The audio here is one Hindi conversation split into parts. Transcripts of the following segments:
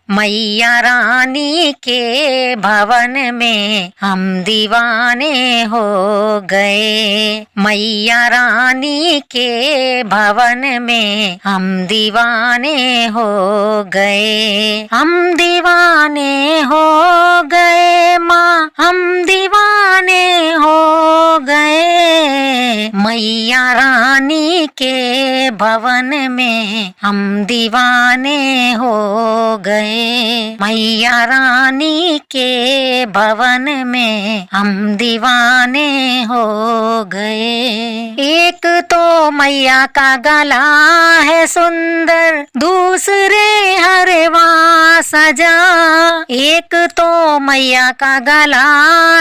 मैया रानी के भवन में हम दीवाने हो गए। मैया रानी के भवन में हम दीवाने हो गए। हम दीवाने हो गए माँ, हम दीवाने हो गए। मैया रानी के भवन में हम दीवाने हो गए। मैया रानी के भवन में हम दीवाने हो गए। एक तो मैया का गला है सुंदर, दूसरे हरवा सजा। एक तो मैया का गला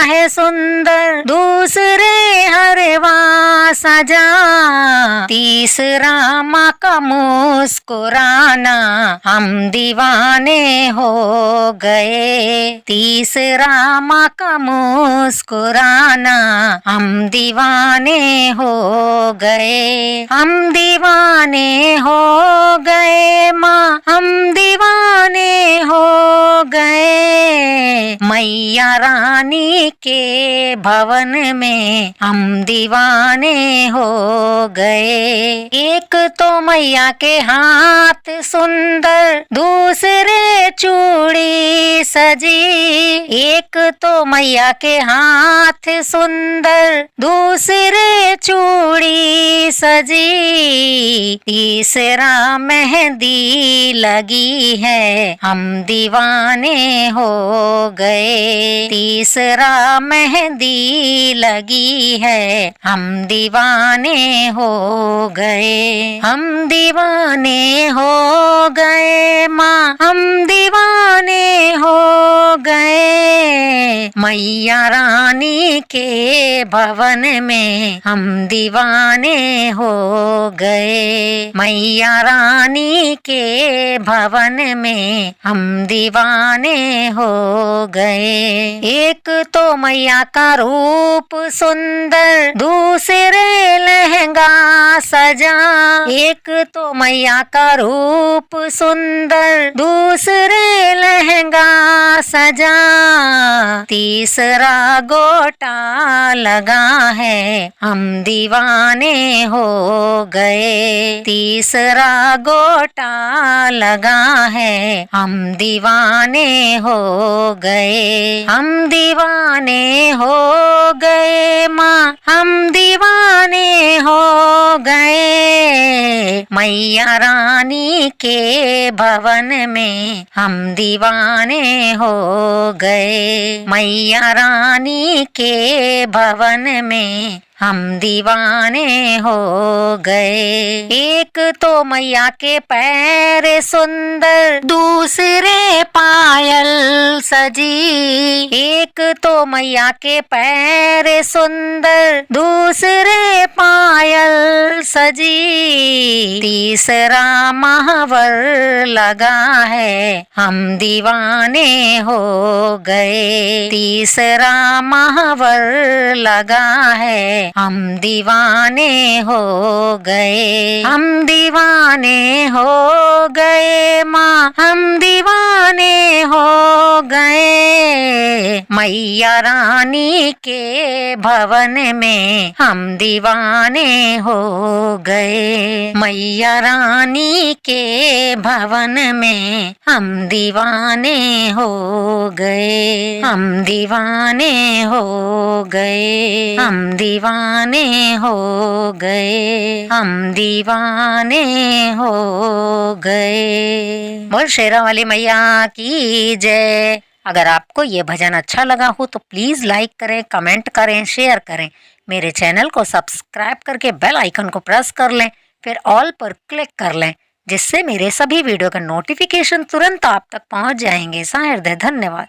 है सुंदर, दूसरे हरवा सजा। तीसरा माँ का मुस्कुराना, हम दीवाने हो गए। तीसरा माँ का मुस्कुराना, हम दीवाने हो गए। हम दीवाने हो गए माँ, हम दीवाने हो गए। मैया रानी के भवन में हम दीवाने हो गए। एक तो मैया के हाथ सुंदर, दूसरे चूड़ी सजी। एक तो मैया के हाथ सुंदर, दूसरे चूड़ी सजी। तीसरा मेहंदी लगी है, हम दीवाने हो गए। तीसरा मेहंदी लगी है, हम दीवाने हो गए। हम दीवाने हो गए माँ, हम दीवाने हो गए। मैया रानी के भवन में हम दीवाने हो गए। मैया रानी के भवन में हम दीवाने हो गए। एक तो मैया का रूप सुंदर, दूसरे लहंगा सजा। एक तो मैया का रूप सुंदर, दूसरे लहंगा सजा। तीसरा गोटा लगा है, हम दीवाने हो गए। तीसरा गोटा लगा है, हम दीवाने हो गए। हम दीवाने हो गए माँ, हम दीवाने हो गए। मैया रानी के भवन में हम दीवाने हो गए। मैया रानी के भवन में हम दीवाने हो गए। एक तो मैया के पैर सुंदर, दूसरे पायल सजी। एक तो मैया के पैर सुंदर, दूसरे पायल सजी। तीसरा महावर लगा है, हम दीवाने हो गए। तीसरा महावर लगा है, हम दीवाने हो गए। हम दीवाने हो गए माँ, हम दीवाने हो गए। मैया रानी के भवन में हम दीवाने हो गए। मैया रानी के भवन में हम दीवाने हो गए। हम दीवाने हो गए। हम दीवाने हो गए। हम दीवाने हो गए। बोल शेरा वाली मैया की जय। अगर आपको ये भजन अच्छा लगा हो तो प्लीज लाइक करें, कमेंट करें, शेयर करें। मेरे चैनल को सब्सक्राइब करके बेल आइकन को प्रेस कर लें, फिर ऑल पर क्लिक कर लें, जिससे मेरे सभी वीडियो का नोटिफिकेशन तुरंत आप तक पहुंच जाएंगे। सादर धन्यवाद।